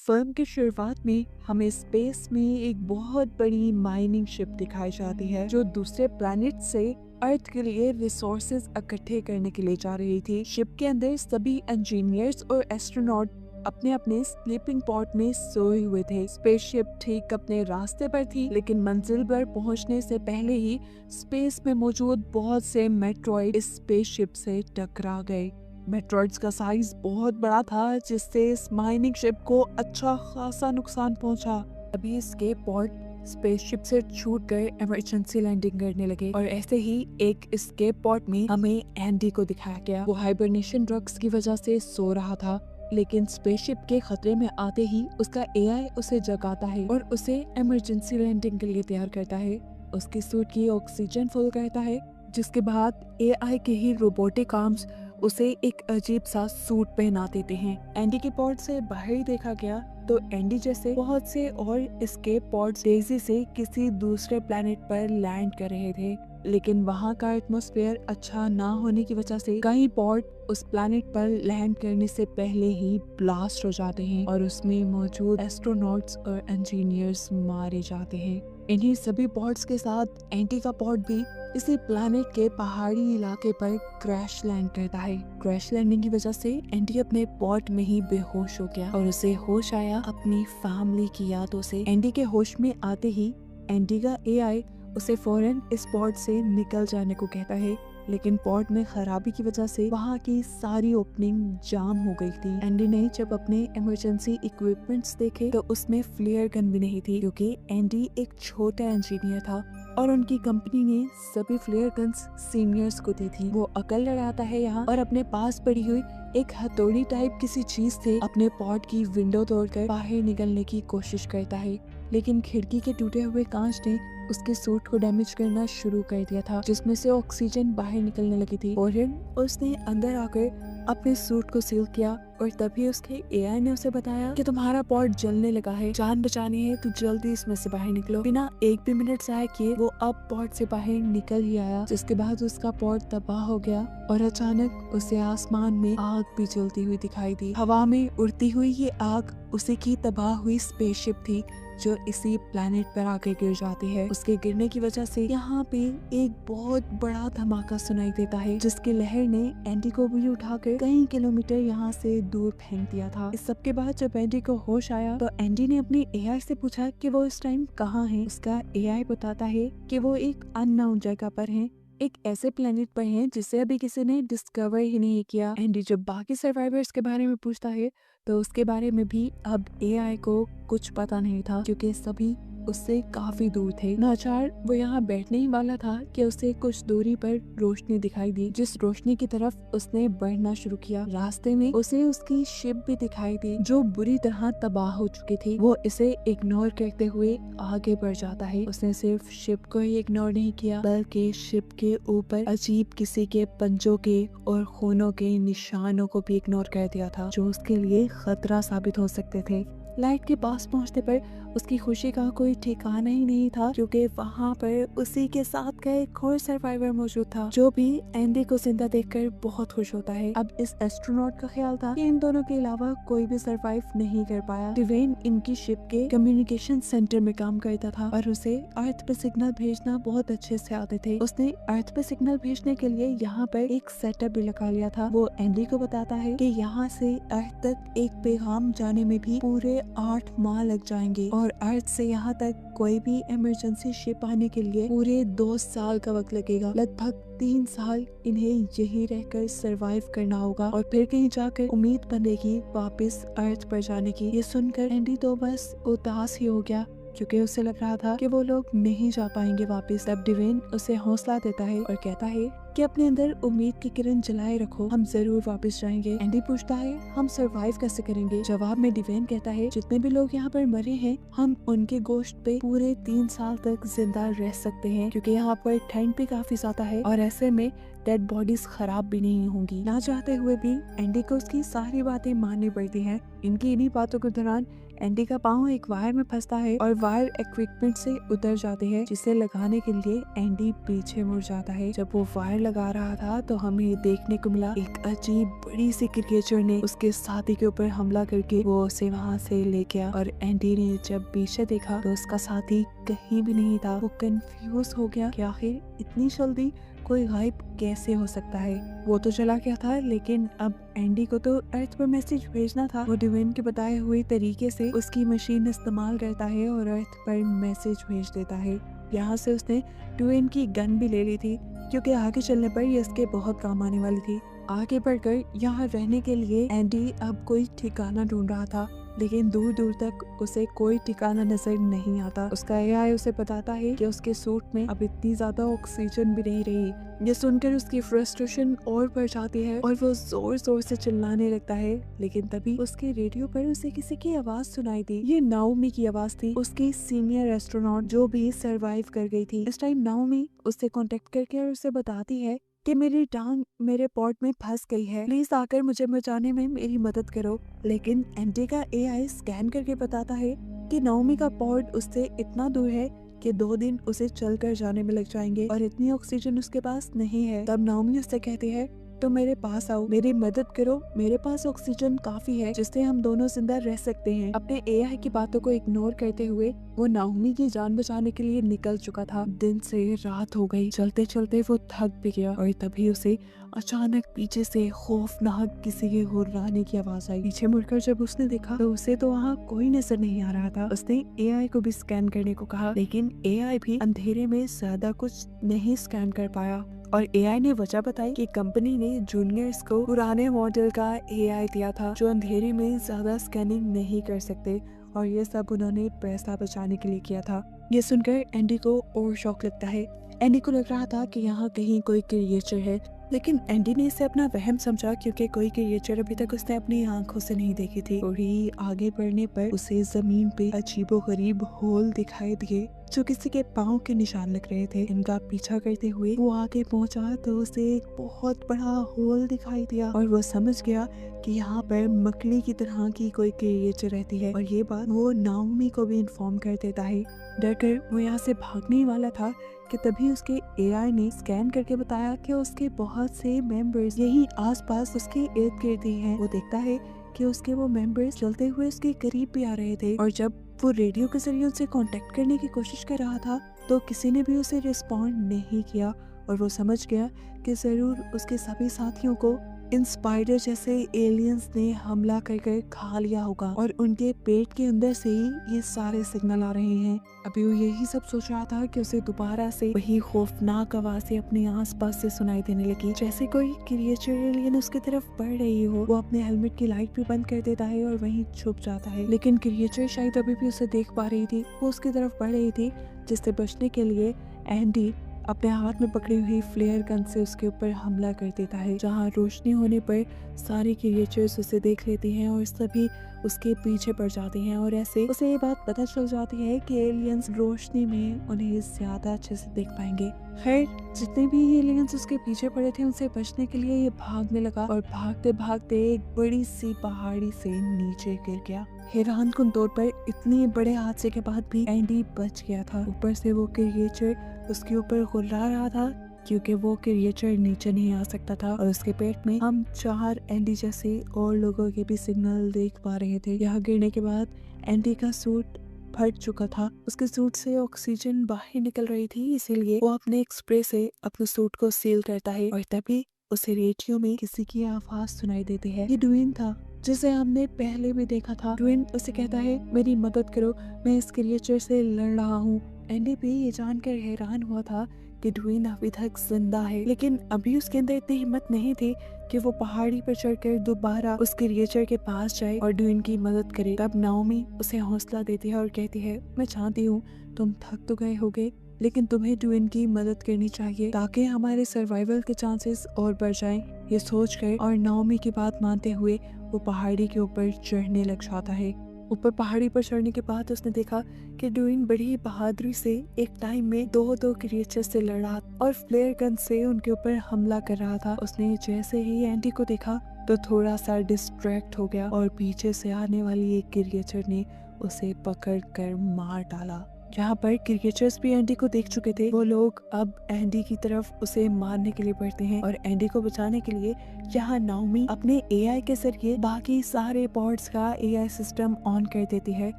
Film की शुरुआत में हमें स्पेस में एक बहुत बड़ी माइनिंग शिप दिखाई जाती है जो दूसरे प्लैनेट से अर्थ के लिए रिसोर्सेज इकट्ठे करने के लिए जा रही थी। शिप के अंदर सभी इंजीनियर्स और एस्ट्रोनॉट अपने अपने स्लीपिंग पॉड में सोए हुए थे। स्पेसशिप ठीक अपने रास्ते पर थी, लेकिन मंजिल पर पहुंचने से पहले ही स्पेस में मौजूद बहुत से मेट्रॉइड इस स्पेसशिप से टकरा गए। मेट्रॉइड्स का साइज बहुत बड़ा था, जिससे इस माइनिंग शिप को अच्छा खासा नुकसान पहुंचा। अभी इसके पॉड स्पेसशिप से छूट कर इमरजेंसी लैंडिंग करने लगे और ऐसे ही एक एस्केप पॉड में हमें एंडी को दिखाया गया। वो हाइबरनेशन ड्रग्स की वजह से सो रहा था, लेकिन स्पेसशिप के खतरे में आते ही उसका एआई उसे जगाता है और उसे इमरजेंसी लैंडिंग के लिए तैयार करता है। उसके सूट की ऑक्सीजन फुल करता है, जिसके बाद एआई के ही रोबोटिक आर्म्स उसे एक अजीब सा सूट पहना देते हैं। एंडी के पॉड से बाहर देखा गया तो एंडी जैसे बहुत से और एस्केप पॉड्स तेजी से किसी दूसरे प्लेनेट पर लैंड कर रहे थे, लेकिन वहां का एटमॉस्फेयर अच्छा ना होने की वजह से कई पॉड उस प्लेनेट पर लैंड करने से पहले ही ब्लास्ट हो जाते हैं और उसमें मौजूद एस्ट्रोनॉट्स और इंजीनियर्स मारे जाते हैं। इन्हीं सभी पॉड्स के साथ एंटी का पॉड भी इसी प्लैनेट के पहाड़ी इलाके पर क्रैश लैंड करता है। क्रैश लैंडिंग की वजह से एंडी अपने पॉड में ही बेहोश हो गया और उसे होश आया अपनी फैमिली की यादों से। एंडी के होश में आते ही एंडी का एआई उसे फौरन इस पॉड से निकल जाने को कहता है, लेकिन पॉड में खराबी की वजह से वहाँ की सारी ओपनिंग जाम हो गई थी। एंडी ने जब अपने इमरजेंसी इक्विपमेंट्स देखे तो उसमें फ्लेयर गन भी नहीं थी, क्योंकि एंडी एक छोटा इंजीनियर था और उनकी कंपनी ने सभी फ्लेयर गन्स सीनियर्स को दी थी। वो अकल लड़ाता है यहाँ और अपने पास पड़ी हुई एक हथौड़ी टाइप किसी चीज से अपने पॉड की विंडो तोड़कर बाहर निकलने की कोशिश करता है, लेकिन खिड़की के टूटे हुए कांच ने उसके सूट को डैमेज करना शुरू कर दिया था, जिसमें से ऑक्सीजन बाहर निकलने लगी थी। और उसने अंदर आकर अपने सूट को सील किया और तभी उसके एआई ने उसे बताया कि तुम्हारा पॉड जलने लगा है, जान बचानी है तो जल्दी इसमें से बाहर निकलो। बिना एक भी मिनट जाया किए वो अब पॉड से बाहर निकल ही आया, जिसके बाद उसका पॉड तबाह हो गया और अचानक उसे आसमान में आग भी जलती हुई दिखाई दी। हवा में उड़ती हुई ये आग उसी की तबाह हुई स्पेसशिप थी जो इसी प्लैनेट पर आकर गिर जाती है। उसके गिरने की वजह से यहाँ पे एक बहुत बड़ा धमाका सुनाई देता है, जिसकी लहर ने एंडी को भी उठाकर कई किलोमीटर यहाँ से दूर फेंक दिया था। इस सब के बाद जब एंडी को होश आया तो एंडी ने अपने एआई से पूछा कि वो इस टाइम कहाँ है। उसका एआई बताता है कि वो एक अननोन जगह पर है, एक ऐसे प्लेनेट पर हैं जिसे अभी किसी ने डिस्कवर ही नहीं किया। एंडी जब बाकी सर्वाइवर्स के बारे में पूछता है तो उसके बारे में भी अब एआई को कुछ पता नहीं था, क्योंकि सभी उससे काफी दूर थे। नाचार वो यहाँ बैठने ही वाला था कि उसे कुछ दूरी पर रोशनी दिखाई दी, जिस रोशनी की तरफ उसने बढ़ना शुरू किया। रास्ते में उसे उसकी शिप भी दिखाई दी जो बुरी तरह तबाह हो चुकी थी। वो इसे इग्नोर करते हुए आगे बढ़ जाता है। उसने सिर्फ शिप को ही इग्नोर नहीं किया, बल्कि शिप के ऊपर अजीब किसी के पंजों के और खूनों के निशानों को भी इग्नोर कर दिया था, जो उसके लिए खतरा साबित हो सकते थे। लाइट के पास पहुंचने पर उसकी खुशी का कोई ठिकाना ही नहीं था, क्योंकि वहां पर उसी के साथ का एक और सर्वाइवर मौजूद था, जो भी एंडी को जिंदा देखकर बहुत खुश होता है। अब इस एस्ट्रोनॉट का ख्याल था कि इन दोनों के अलावा कोई भी सर्वाइव नहीं कर पाया। डिवेन इनकी शिप के कम्युनिकेशन सेंटर में काम करता था और उसे अर्थ पे सिग्नल भेजना बहुत अच्छे से आते थे। उसने अर्थ पे सिग्नल भेजने के लिए यहाँ पर एक सेटअप भी लगा लिया था। वो एंडी को बताता है कि यहाँ से अर्थ तक एक पैगाम जाने में भी पूरे 8 माह लग जाएंगे और अर्थ से यहाँ तक कोई भी इमरजेंसी शिप आने के लिए पूरे 2 साल का वक्त लगेगा। लगभग 3 साल इन्हें यही रहकर सरवाइव करना होगा और फिर कहीं जाकर उम्मीद बनेगी वापस अर्थ पर जाने की। ये सुनकर एंडी तो बस उदास ही हो गया, क्योंकि उसे लग रहा था कि वो लोग नहीं जा पाएंगे वापस। तब डिवेन उसे हौसला देता है और कहता है कि अपने अंदर उम्मीद की किरण जलाए रखो, हम जरूर वापस जाएंगे। एंडी पूछता है हम सरवाइव कैसे करेंगे। जवाब में डिवेन कहता है जितने भी लोग यहाँ पर मरे हैं हम उनके गोश्त पे पूरे 3 साल तक जिंदा रह सकते हैं, क्योंकि यहाँ पर ठंड भी काफी ज्यादा है और ऐसे में डेड बॉडीज खराब भी नहीं होंगी। ना चाहते हुए भी एंडी को उसकी सारी बातें माननी पड़ती हैं। इनकी इन्हीं बातों के दौरान एंडी का पाँव एक वायर में फंसता है और वायर इक्विपमेंट से उतर जाते हैं, जिसे लगाने के लिए एंडी पीछे मुड़ जाता है। जब वो वायर लगा रहा था तो हमें देखने को मिला एक अजीब बड़ी सी क्रिएचर ने उसके साथी के ऊपर हमला करके वो उसे वहाँ से ले गया। और एंडी ने जब पीछे देखा तो उसका साथी कहीं भी नहीं था। वो कंफ्यूज हो गया कि आखिर इतनी जल्दी कोई गायब कैसे हो सकता है। वो तो चला गया था, लेकिन अब एंडी को तो अर्थ पर मैसेज भेजना था। वो ड्वेन के बताए हुए तरीके से उसकी मशीन इस्तेमाल करता है और अर्थ पर मैसेज भेज देता है। यहाँ से उसने ड्वेन की गन भी ले ली थी, क्योंकि आगे चलने पर ये इसके बहुत काम आने वाली थी। आगे बढ़कर यहाँ रहने के लिए एंडी अब कोई ठिकाना ढूंढ रहा था, लेकिन दूर दूर तक उसे कोई ठिकाना नजर नहीं आता। उसका एआई उसे बताता है कि उसके सूट में अब इतनी ज्यादा ऑक्सीजन भी नहीं रही। ये सुनकर उसकी फ्रस्ट्रेशन और बढ़ जाती है और वो जोर जोर से चिल्लाने लगता है। लेकिन तभी उसके रेडियो पर उसे किसी की आवाज सुनाई दी। ये नाओमी की आवाज थी, उसकी सीनियर एस्ट्रोनॉट जो भी सरवाइव कर गई थी। इस टाइम नाओमी उससे कांटेक्ट करके और उसे बताती है कि मेरी टांग मेरे पॉट में फंस गई है, प्लीज आकर मुझे बचाने में मेरी मदद करो। लेकिन एंडी का एआई स्कैन करके बताता है कि नाओमी का पॉट उससे इतना दूर है कि 2 दिन उसे चल कर जाने में लग जाएंगे और इतनी ऑक्सीजन उसके पास नहीं है। तब नाओमी उससे कहती है तो मेरे पास आओ, मेरी मदद करो, मेरे पास ऑक्सीजन काफी है जिससे हम दोनों जिंदा रह सकते हैं। अपने एआई की बातों को इग्नोर करते हुए वो नाओमी की जान बचाने के लिए निकल चुका था। दिन से रात हो गई, चलते चलते वो थक भी गया और तभी उसे अचानक पीछे से खौफनाक किसी के गुर्राने की आवाज आई। पीछे मुड़कर जब उसने देखा तो उसे तो वहाँ कोई नजर नहीं आ रहा था। उसने एआई को भी स्कैन करने को कहा, लेकिन एआई भी अंधेरे में ज्यादा कुछ नहीं स्कैन कर पाया। और एआई ने वजह बताई कि कंपनी ने जूनियर्स को पुराने मॉडल का एआई दिया था जो अंधेरे में ज्यादा स्कैनिंग नहीं कर सकते, और ये सब उन्होंने पैसा बचाने के लिए किया था। ये सुनकर एंडी को और शौक लगता है। एंडी को लग रहा था कि यहाँ कहीं कोई क्रिएचर है, लेकिन एंडी ने इसे अपना वहम समझा, क्योंकि कोई क्रिएचर अभी तक उसने अपनी आंखों से नहीं देखी थी। थोड़ी आगे बढ़ने पर उसे जमीन पे अजीबोगरीब होल दिखाई दिए जो किसी के पाँव के निशान लग रहे थे। इनका पीछा करते हुए वो आगे पहुंचा तो उसे एक बहुत बड़ा होल दिखाई दिया और वो समझ गया कि यहाँ पर मकड़ी की तरह की कोई क्रिएचर रहती है। और ये बात वो नाओमी को भी इन्फॉर्म कर देता है। डरकर वो यहाँ से भागने वाला था कि तभी उसके एआई ने स्कैन करके बताया कि उसके बहुत से मेंबर्स यही आसपास उसके इर्द गिर्द ही हैं। वो देखता है कि उसके वो मेंबर्स चलते हुए उसके करीब भी आ रहे थे, और जब वो रेडियो के जरिए उनसे कांटेक्ट करने की कोशिश कर रहा था तो किसी ने भी उसे रिस्पॉन्ड नहीं किया। और वो समझ गया कि जरूर उसके सभी साथियों को इन स्पाइडर जैसे एलियंस ने हमला कर खा लिया होगा और उनके पेट के अंदर से ही ये सारे सिग्नल आ रहे हैं। अभी वो यही सब सोच रहा था कि उसे दोबारा से वही खौफनाक आवाजें अपने आसपास से सुनाई देने लगी, जैसे कोई क्रिएचर एलियन उसकी तरफ बढ़ रही हो। वो अपने हेलमेट की लाइट भी बंद कर देता है और वहीं छुप जाता है, लेकिन क्रिएचर शायद अभी भी उसे देख पा रही थी। वो उसकी तरफ बढ़ रही थी, जिससे बचने के लिए एंडी अपने हाथ में पकड़ी हुई फ्लेयर गन से उसके ऊपर हमला कर देता है। जहाँ रोशनी होने पर सारी क्रिएचर्स उसे देख लेती हैं और सभी उसके पीछे पड़ जाते हैं, और ऐसे उसे ये बात पता चल जाती है कि एलियंस रोशनी में उन्हें ज्यादा अच्छे से देख पाएंगे। खैर, जितने भी एलियंस उसके पीछे पड़े थे उनसे बचने के लिए ये भागने लगा और भागते भागते एक बड़ी सी पहाड़ी से नीचे गिर गया। हैरानकुन तौर पर इतने बड़े हादसे के बाद भी एंडी बच गया था। ऊपर से वो क्रिएचर उसके ऊपर गुर्रा रहा था, क्योंकि वो क्रिएचर नीचे नहीं आ सकता था, और उसके पेट में हम 4 एंडी जैसे और लोगों के भी सिग्नल देख पा रहे थे। यहाँ गिरने के बाद एंडी का सूट फट चुका था, उसके सूट से ऑक्सीजन बाहर निकल रही थी, इसीलिए वो अपने एक स्प्रे से अपने सूट को सील करता है। और तभी उसे रेडियो में किसी की आवाज सुनाई देती है। ये ड्वेन था, जिसे हमने पहले भी देखा था। ड्वेन उसे कहता है, मेरी मदद करो, मैं इस क्रिएचर से लड़ रहा हूँ। एंडी भी ये जानकर हैरान हुआ था कि ड्वेन अभी तक जिंदा है, लेकिन अभी उसके अंदर इतनी हिम्मत नहीं थी कि वो पहाड़ी पर चढ़कर दोबारा उस क्रिएचर के पास जाए और ड्वेन की मदद करे। तब नाओमी उसे हौसला देती है और कहती है, मैं चाहती हूँ तुम थक तो गए होगे, लेकिन तुम्हें ड्वेन की मदद करनी चाहिए ताकि हमारे सर्वाइवल के चांसेस और बढ़ जाएं। ये सोचकर और नाओमी की बात मानते हुए वो पहाड़ी के ऊपर चढ़ने लग जाता है। ऊपर पहाड़ी पर चढ़ने के बाद उसने देखा कि ड्वेन बड़ी बहादुरी से एक टाइम में दो क्रिएचर से लड़ा और फ्लेयर गन से उनके ऊपर हमला कर रहा था। उसने जैसे ही एंडी को देखा तो थोड़ा सा डिस्ट्रैक्ट हो गया और पीछे से आने वाली एक क्रिएचर ने उसे पकड़ कर मार डाला। जहाँ पर क्रिकेटर्स भी एंडी को देख चुके थे, वो लोग अब एंडी की तरफ उसे मारने के लिए बढ़ते हैं और एंडी को बचाने के लिए यहाँ नाओमी अपने एआई के जरिए बाकी सारे पॉड्स का एआई सिस्टम ऑन कर देती है,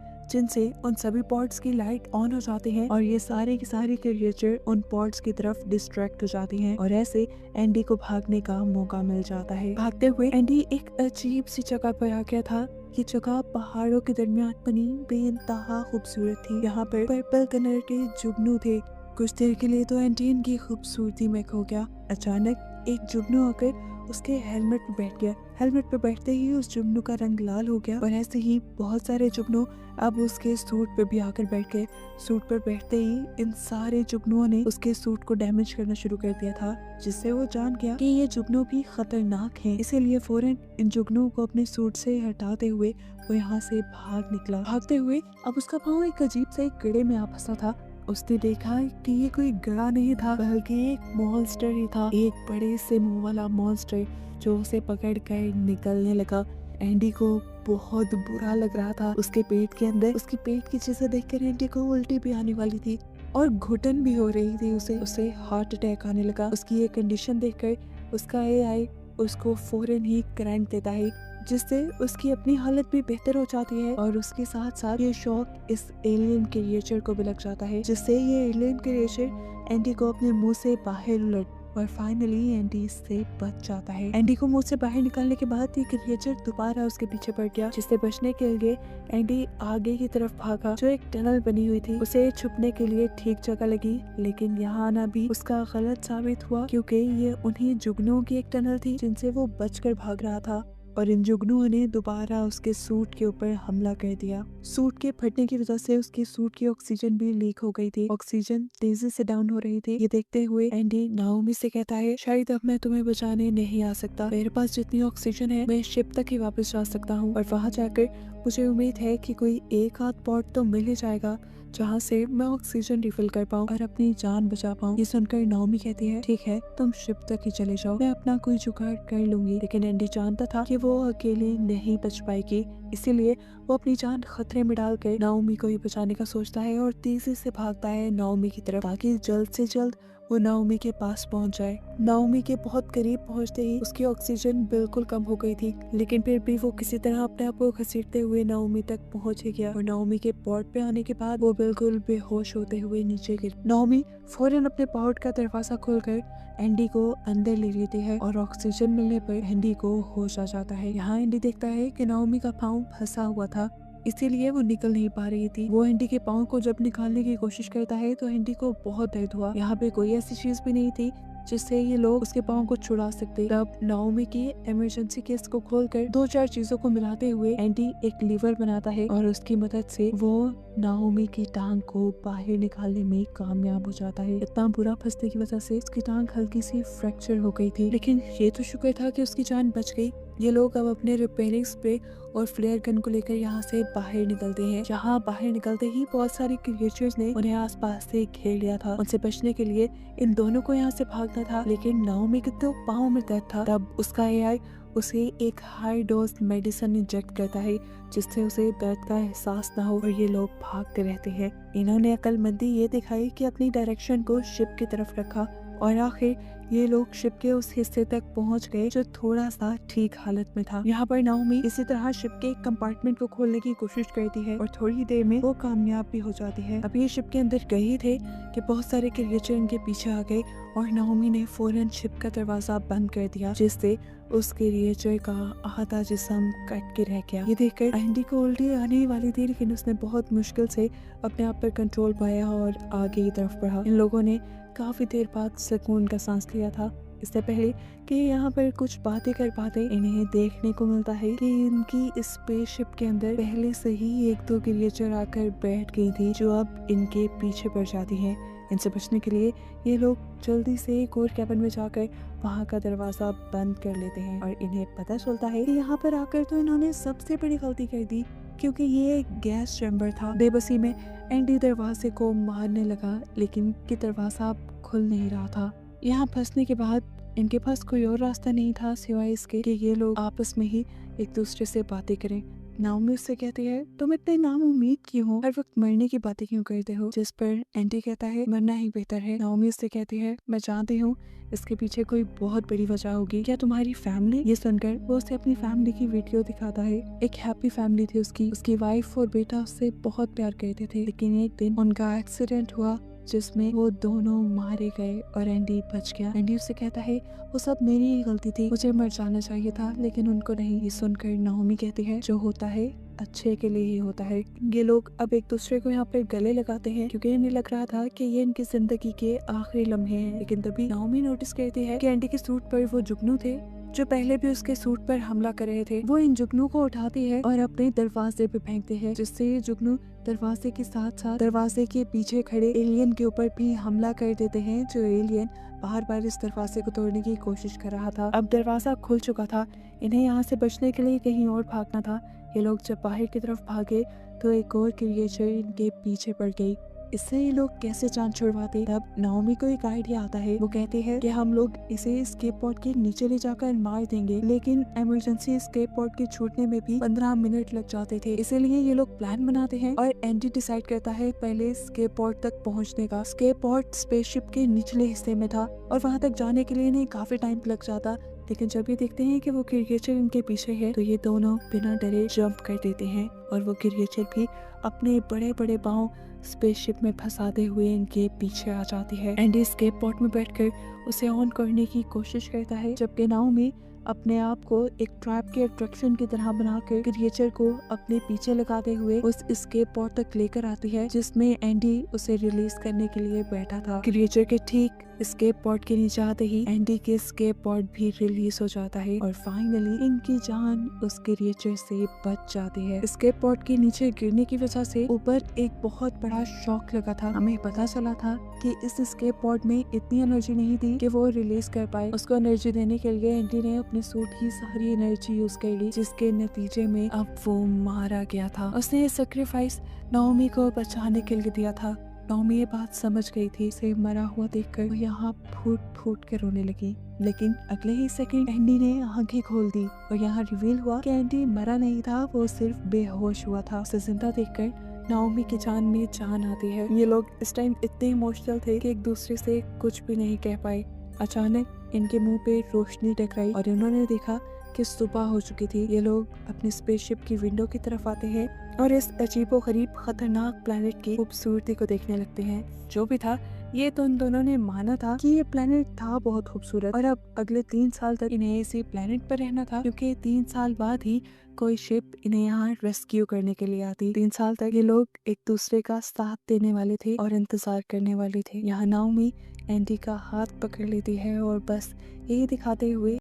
जिनसे उन सभी पॉड्स की लाइट ऑन हो जाती है और ये सारे की सारी क्रिएचर उन पॉड्स की तरफ डिस्ट्रैक्ट हो जाती हैं और ऐसे एंडी को भागने का मौका मिल जाता है। भागते हुए एंडी एक अजीब सी जगह पर आ गया था। ये जगह पहाड़ों के दरमियान बनी बेइंतहा खूबसूरत थी। यहाँ पर पर्पल कलर के जुगनू थे। कुछ देर के लिए तो एंडी इनकी खूबसूरती में खो गया। अचानक एक जुगनू आकर उसके हेलमेट पर बैठ गया। हेलमेट पर बैठते ही उस जुगनू का रंग लाल हो गया और ऐसे ही बहुत सारे जुगनू अब उसके सूट पर भी आकर बैठ गए। सूट पर बैठते ही इन सारे जुगनुओं ने उसके सूट को डैमेज करना शुरू कर दिया था, जिससे वो जान गया कि ये जुगनू भी खतरनाक हैं। इसीलिए फौरन इन जुगनुओं को अपने सूट से हटाते हुए वो यहाँ से भाग निकला। भागते हुए अब उसका पाँव एक अजीब से कीड़े में आ फंसा था। उसने देखा कि ये कोई गड़ा नहीं था बल्कि एक मॉन्स्टर ही था, एक बड़े से मुंह वाला मॉन्स्टर जो उसे पकड़ कर निकलने लगा। एंडी को बहुत बुरा लग रहा था। उसके पेट के अंदर उसकी पेट की चीजें देखकर एंडी को उल्टी भी आने वाली थी और घुटन भी हो रही थी। उसे हार्ट अटैक आने लगा। उसकी ये कंडीशन देखकर उसका एआई उसको फौरन ही करंट देता है, जिससे उसकी अपनी हालत भी बेहतर हो जाती है और उसके साथ साथ ये शौक इस एलियन क्रिएचर को भी लग जाता है, जिससे ये एलियन क्रिएचर एंडी को अपने मुंह से बाहर उलट और फाइनली एंडी इससे बच जाता है। एंडी को मुंह से बाहर निकालने के बाद ये क्रिएचर दोबारा उसके पीछे पड़ गया, जिससे बचने के लिए एंडी आगे की तरफ भागा। जो एक टनल बनी हुई थी उसे छुपने के लिए ठीक जगह लगी, लेकिन यहाँ आना भी उसका गलत साबित हुआ क्योंकि ये उन्हीं जुगनुओं की एक टनल थी जिनसे वो बचकर भाग रहा था और इन जुगनुओं ने दोबारा उसके सूट के ऊपर हमला कर दिया। सूट के फटने की वजह से उसके सूट की ऑक्सीजन भी लीक हो गई थी। ऑक्सीजन तेजी से डाउन हो रही थी। ये देखते हुए एंडी नाओमी से कहता है, शायद अब मैं तुम्हें बचाने नहीं आ सकता। मेरे पास जितनी ऑक्सीजन है मैं शिप तक ही वापस जा सकता हूँ और वहाँ जाकर मुझे उम्मीद है कि कोई एक आध पॉट तो मिल ही जाएगा जहाँ से मैं ऑक्सीजन रिफिल कर पाऊँ और अपनी जान बचा पाऊँ। ये सुनकर नाओमी कहती है, ठीक है तुम शिप तक ही चले जाओ, मैं अपना कोई जुगाड़ कर लूंगी। लेकिन एंडी जानता था कि वो अकेले नहीं बच पाएगी, इसीलिए वो अपनी जान खतरे में डालकर नाओमी को ही बचाने का सोचता है और तेजी से भागता है नाओमी की तरफ ताकि जल्द से जल्द वो नाओमी के पास पहुंच जाए। नाओमी के बहुत करीब पहुंचते ही उसकी ऑक्सीजन बिल्कुल कम हो गई थी, लेकिन फिर भी वो किसी तरह अपने आप को घसीटते हुए नाओमी तक पहुंच ही गया और नाओमी के पॉड पे आने के बाद वो बिल्कुल बेहोश होते हुए नीचे गिर। नाओमी फौरन अपने पॉड का दरवाजा खोलकर एंडी को अंदर ले लेती है और ऑक्सीजन मिलने पर एंडी को होश आ जाता है। यहाँ एंडी देखता है कि नाओमी का पाँव फंसा हुआ था, इसीलिए वो निकल नहीं पा रही थी। वो एंडी के पाँव को जब निकालने की कोशिश करता है तो एंडी को बहुत दर्द हुआ। यहाँ पे कोई ऐसी चीज भी नहीं थी जिससे ये लोग उसके पाँव को छुड़ा सकते। तब नाओमी की इमरजेंसी केस को खोलकर 2-4 चीजों को मिलाते हुए एंडी एक लीवर बनाता है और उसकी मदद से वो नाओमी की टांग को बाहर निकालने में कामयाब हो जाता है। इतना बुरा फंसने की वजह से उसकी टांग हल्की सी फ्रैक्चर हो गई थी, लेकिन ये तो शुक्र था कि उसकी जान बच गई। ये लोग अब अपने रिपेयरिंग स्प्रे और फ्लेयर गन को लेकर यहाँ से बाहर निकलते हैं। जहाँ बाहर निकलते ही बहुत सारे क्रिएचर्स ने उन्हें आसपास से घेर लिया था। उनसे बचने के लिए इन दोनों को यहाँ से भागना था, लेकिन नाओमी के तो पाँव में दर्द था। तब उसका एआई उसे एक हाई डोज मेडिसिन इंजेक्ट करता है जिससे उसे दर्द का एहसास ना हो और ये लोग भागते रहते हैं। इन्होंने अक्लमंदी ये दिखाई कि अपनी डायरेक्शन को शिप की तरफ रखा और आखिर ये लोग शिप के उस हिस्से तक पहुंच गए जो थोड़ा सा ठीक हालत में था। यहाँ पर नाओमी इसी तरह शिप के कंपार्टमेंट को खोलने की कोशिश करती है और थोड़ी देर में वो कामयाब भी हो जाती है। अब ये शिप के अंदर गए थे कि बहुत सारे क्रिएचर इनके पीछे आ गए और नाओमी ने फौरन शिप का दरवाजा बंद कर दिया, जिससे उस क्रिएचर का आधा जिस्म कट के रह गया। ये देखकर एंडी को उल्टी आने वाली थी, लेकिन उसने बहुत मुश्किल से अपने आप पर कंट्रोल पाया और आगे की तरफ बढ़ा। इन लोगों ने काफी देर बाद सुकून का सांस लिया था। इससे पहले कि यहाँ पर कुछ बातें कर पाते, इन्हें देखने को मिलता है कि इनकी इस स्पेसशिप के अंदर पहले से ही 1-2 क्रिएचर आकर बैठ गई थी जो अब इनके पीछे पड़ जाती हैं। इनसे बचने के लिए ये लोग जल्दी से एक और कैबिन में जाकर वहाँ का दरवाजा बंद कर लेते हैं और इन्हें पता चलता है कि यहाँ पर आकर तो इन्होंने सबसे बड़ी गलती कर दी, क्योंकि ये एक गैस चैम्बर था। बेबसी में एंडी दरवाजे को मारने लगा, लेकिन कि दरवाजा अब खुल नहीं रहा था। यहाँ फंसने के बाद इनके पास कोई और रास्ता नहीं था सिवाय इसके कि ये लोग आपस में ही एक दूसरे से बातें करें। नाओमी उससे कहती है, तुम इतने नाउम्मीद क्यों हो, हर वक्त मरने की बातें क्यों करते हो। जिस पर एंडी कहता है, मरना ही बेहतर है। नाओमी उससे कहती है, मैं जानती हूँ इसके पीछे कोई बहुत बड़ी वजह होगी। क्या तुम्हारी फैमिली? ये सुनकर वो उसे अपनी फैमिली की वीडियो दिखाता है। एक हैप्पी फैमिली थी उसकी वाइफ और बेटा उससे बहुत प्यार करते थे, लेकिन एक दिन उनका एक्सीडेंट हुआ जिसमें वो दोनों मारे गए और एंडी बच गया। एंडी उससे कहता है, वो सब मेरी ही गलती थी, मुझे मर जाना चाहिए था, लेकिन उनको नहीं। ये सुनकर नाओमी कहती है, जो होता है अच्छे के लिए ही होता है। ये लोग अब एक दूसरे को यहाँ पे गले लगाते हैं क्योंकि इन्हें लग रहा था कि ये इनकी जिंदगी के आखिरी लम्हे हैं। लेकिन तभी नाओमी नोटिस करती है कि एंडी के सूट पर वो जुगनू थे जो पहले भी उसके सूट पर हमला कर रहे थे। वो इन जुगनू को उठाती है और अपने दरवाजे पे फेंकते हैं, जिससे ये जुगनू दरवाजे के साथ साथ दरवाजे के पीछे खड़े एलियन के ऊपर भी हमला कर देते हैं, जो एलियन बार बार इस दरवाजे को तोड़ने की कोशिश कर रहा था। अब दरवाजा खुल चुका था, इन्हें यहाँ से बचने के लिए कहीं और भागना था। ये लोग जब बाहर की तरफ भागे तो एक और क्रिएचर इनके पीछे पड़ गई। इससे ये लोग कैसे जान छुड़वाते। तब नाओमी को एक आइडिया आता है। वो कहती है कि हम लोग इसे एस्केप पॉड के नीचे ले जाकर मार देंगे, लेकिन इमरजेंसी एस्केप पॉड के छूटने में भी 15 मिनट लग जाते थे। इसीलिए ये लोग प्लान बनाते हैं और एंडी डिसाइड करता है पहले एस्केप पॉड तक पहुंचने का। एस्केप पॉड स्पेसशिप के निचले हिस्से में था और वहां तक जाने के लिए इन्हें काफी टाइम लग जाता, लेकिन जब ये देखते हैं कि वो क्रिएचर इनके पीछे है तो ये दोनों बिना डरे जंप कर देते हैं और वो क्रिएचर भी अपने बड़े बड़े पाँव स्पेसशिप में फंसाते हुए इनके पीछे आ जाती है। एंडी एस्केप पॉड में बैठकर उसे ऑन करने की कोशिश करता है, जबकि नाओमी अपने आप को एक ट्रैप के अट्रैक्शन की तरह बनाकर क्रिएचर को अपने पीछे लगाते हुए उस एस्केप पॉड तक लेकर आती है, जिसमें एंडी उसे रिलीज करने के लिए बैठा था। क्रिएचर के ठीक एस्केप पॉड के नीचे आते ही एंडी के एस्केप पॉड भी रिलीज हो जाता है और फाइनली इनकी जान उस क्रिएचर से बच जाती है। एस्केप पॉड के नीचे गिरने की वजह से ऊपर एक बहुत बड़ा शॉक लगा था। हमें पता चला था कि इस एस्केप पॉड में इतनी एनर्जी नहीं थी कि वो रिलीज कर पाए। उसको एनर्जी देने के लिए एंडी ने अपने सूट की सारी एनर्जी यूज कर ली, जिसके नतीजे में अब वो मारा गया था। उसने सैक्रिफाइस नाओमी को बचाने के लिए दिया था। नाओमी ये बात समझ गई थी। उसे मरा हुआ देखकर वो यहाँ फूट फूट के रोने लगी, लेकिन अगले ही सेकंड एंडी ने आंखें खोल दी और यहाँ रिवील हुआ कि एंडी मरा नहीं था, वो सिर्फ बेहोश हुआ था। उसे जिंदा देखकर नाओमी की जान में जान आती है। ये लोग इस टाइम इतने इमोशनल थे कि एक दूसरे से कुछ भी नहीं कह पाए। अचानक इनके मुंह पे रोशनी टकराई और इन्होंने देखा कि सुबह हो चुकी थी। ये लोग अपनी स्पेसशिप की विंडो की तरफ आते हैं और इस अजीबोगरीब खतरनाक प्लेनेट की खूबसूरती को देखने लगते हैं। जो भी था, ये तो इन दोनों ने माना था कि ये प्लेनेट था बहुत खूबसूरत और अब अगले 3 साल तक इन्हें इसी प्लेनेट पर रहना था, क्योंकि 3 साल बाद ही कोई शिप इन्हें यहाँ रेस्क्यू करने के लिए आती। 3 साल तक ये लोग एक दूसरे का साथ देने वाले थे और इंतजार करने वाले थे। यहाँ नाओमी एंडी का हाथ पकड़ लेती है और बस यही दिखाते हुए